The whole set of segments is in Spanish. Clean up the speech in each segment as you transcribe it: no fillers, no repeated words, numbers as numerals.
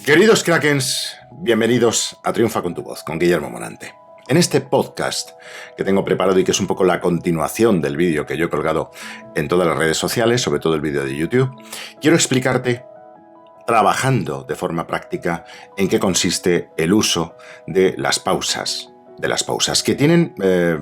Queridos Krakens, bienvenidos a Triunfa con tu voz, con Guillermo Morante. En este podcast que tengo preparado y que es un poco la continuación del vídeo que yo he colgado en todas las redes sociales, sobre todo el vídeo de YouTube, quiero explicarte, trabajando de forma práctica, en qué consiste el uso de las pausas. Que tienen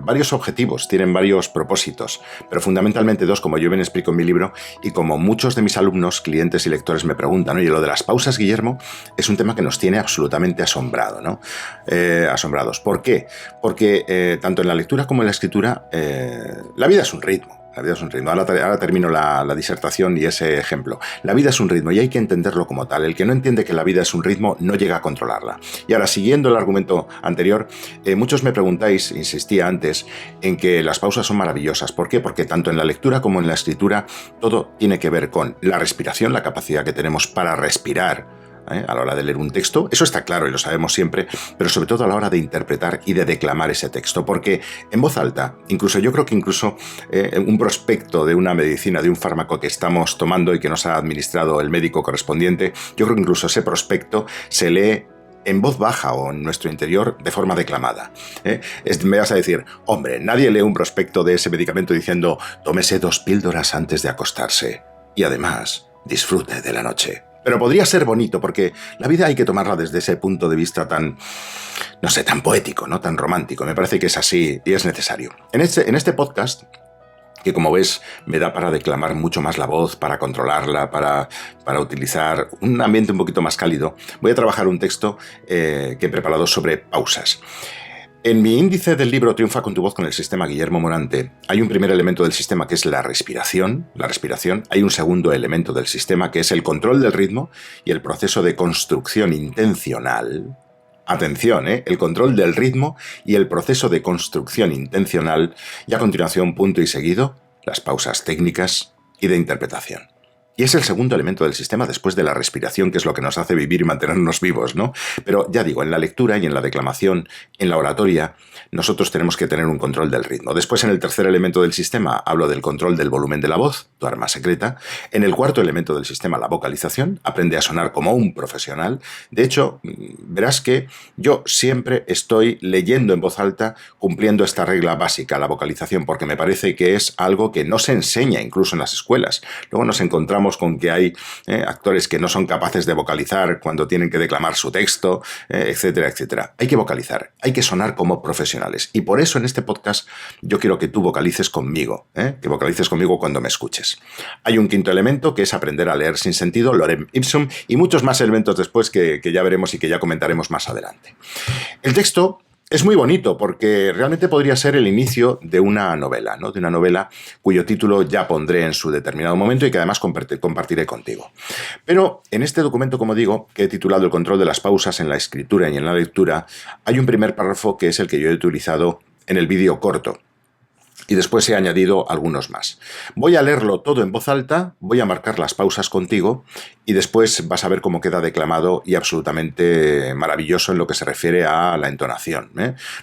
varios objetivos, tienen varios propósitos, pero fundamentalmente dos, como yo bien explico en mi libro y como muchos de mis alumnos, clientes y lectores me preguntan. Oye, lo de las pausas, Guillermo, es un tema que nos tiene absolutamente asombrado, ¿no? Asombrados. ¿Por qué? Porque tanto en la lectura como en la escritura, la vida es un ritmo. La vida es un ritmo. Ahora termino la disertación y ese ejemplo. La vida es un ritmo y hay que entenderlo como tal. El que no entiende que la vida es un ritmo no llega a controlarla. Y ahora, siguiendo el argumento anterior, muchos me preguntáis, insistía antes, en que las pausas son maravillosas. ¿Por qué? Porque tanto en la lectura como en la escritura todo tiene que ver con la respiración, la capacidad que tenemos para respirar a la hora de leer un texto. Eso está claro y lo sabemos siempre, pero sobre todo a la hora de interpretar y de declamar ese texto, porque en voz alta, yo creo que incluso un prospecto de una medicina, de un fármaco que estamos tomando y que nos ha administrado el médico correspondiente, yo creo que incluso ese prospecto se lee en voz baja o en nuestro interior de forma declamada. Me vas a decir, hombre, nadie lee un prospecto de ese medicamento diciendo tómese 2 píldoras antes de acostarse y además disfrute de la noche. Pero podría ser bonito, porque la vida hay que tomarla desde ese punto de vista tan, no sé, tan poético, ¿no? Tan romántico. Me parece que es así y es necesario. En este podcast, que como ves me da para declamar mucho más la voz, para controlarla, para utilizar un ambiente un poquito más cálido, voy a trabajar un texto que he preparado sobre pausas. En mi índice del libro Triunfa con tu voz con el sistema Guillermo Morante, hay un primer elemento del sistema que es la respiración. Hay un segundo elemento del sistema que es el control del ritmo y el proceso de construcción intencional. Atención, el control del ritmo y el proceso de construcción intencional. Y a continuación, punto y seguido, las pausas técnicas y de interpretación. Y es el segundo elemento del sistema después de la respiración, que es lo que nos hace vivir y mantenernos vivos, ¿no? Pero ya digo, en la lectura y en la declamación, en la oratoria, nosotros tenemos que tener un control del ritmo. Después, en el tercer elemento del sistema, hablo del control del volumen de la voz, tu arma secreta. En el cuarto elemento del sistema, la vocalización, aprende a sonar como un profesional. De hecho, verás que yo siempre estoy leyendo en voz alta, cumpliendo esta regla básica, la vocalización, porque me parece que es algo que no se enseña incluso en las escuelas. Luego nos encontramos con que hay actores que no son capaces de vocalizar cuando tienen que declamar su texto, etcétera, etcétera. Hay que vocalizar, hay que sonar como profesionales. Y por eso en este podcast yo quiero que tú vocalices conmigo, que vocalices conmigo cuando me escuches. Hay un quinto elemento que es aprender a leer sin sentido, lorem ipsum, y muchos más elementos después que ya veremos y que ya comentaremos más adelante. El texto es muy bonito porque realmente podría ser el inicio de una novela, ¿no? De una novela cuyo título ya pondré en su determinado momento y que además compartiré contigo. Pero en este documento, como digo, que he titulado El control de las pausas en la escritura y en la lectura, hay un primer párrafo que es el que yo he utilizado en el vídeo corto. Y después he añadido algunos más. Voy a leerlo todo en voz alta, voy a marcar las pausas contigo y después vas a ver cómo queda declamado y absolutamente maravilloso en lo que se refiere a la entonación.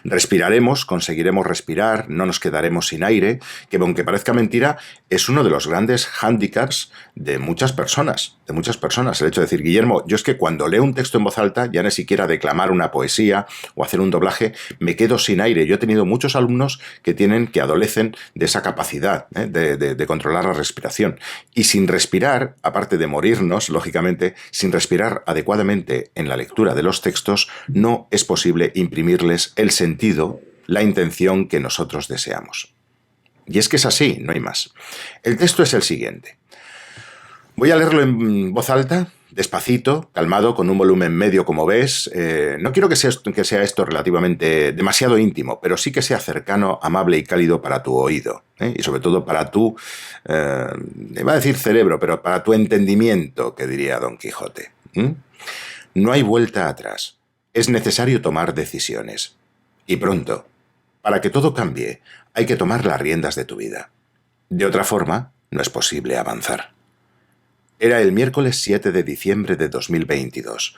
Respiraremos, conseguiremos respirar, no nos quedaremos sin aire, que aunque parezca mentira, es uno de los grandes hándicaps de muchas personas. El hecho de decir, Guillermo, yo es que cuando leo un texto en voz alta, ya ni siquiera declamar una poesía o hacer un doblaje, me quedo sin aire. Yo he tenido muchos alumnos que adolecen de esa capacidad de controlar la respiración. Y sin respirar, aparte de morirnos, lógicamente, sin respirar adecuadamente en la lectura de los textos, no es posible imprimirles el sentido, la intención que nosotros deseamos. Y es que es así, no hay más. El texto es el siguiente. Voy a leerlo en voz alta, despacito, calmado, con un volumen medio, como ves. No quiero que sea esto relativamente demasiado íntimo, pero sí que sea cercano, amable y cálido para tu oído. Y sobre todo para tu, iba a decir cerebro, pero para tu entendimiento, que diría Don Quijote. No hay vuelta atrás. Es necesario tomar decisiones. Y pronto. Para que todo cambie, hay que tomar las riendas de tu vida. De otra forma, no es posible avanzar. Era el miércoles 7 de diciembre de 2022,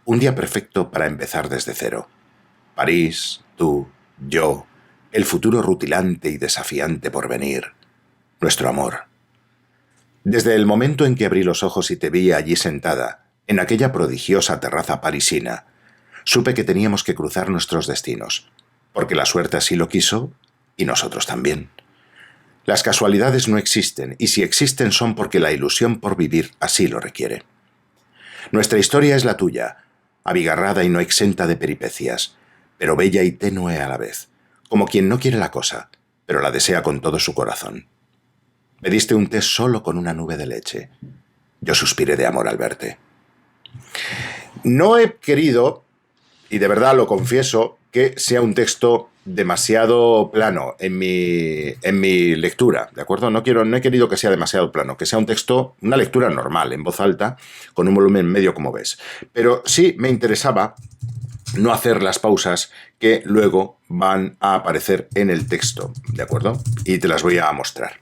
un día perfecto para empezar desde cero. París, tú, yo, el futuro rutilante y desafiante por venir, nuestro amor. Desde el momento en que abrí los ojos y te vi allí sentada, en aquella prodigiosa terraza parisina, supe que teníamos que cruzar nuestros destinos, porque la suerte así lo quiso y nosotros también. Las casualidades no existen, y si existen son porque la ilusión por vivir así lo requiere. Nuestra historia es la tuya, abigarrada y no exenta de peripecias, pero bella y tenue a la vez, como quien no quiere la cosa, pero la desea con todo su corazón. Me diste un té solo con una nube de leche. Yo suspiré de amor al verte. No he querido, y de verdad lo confieso, que sea un texto demasiado plano en mi lectura, ¿de acuerdo? No he querido que sea demasiado plano, que sea un texto, una lectura normal, en voz alta, con un volumen medio como ves. Pero sí me interesaba no hacer las pausas que luego van a aparecer en el texto, ¿de acuerdo? Y te las voy a mostrar.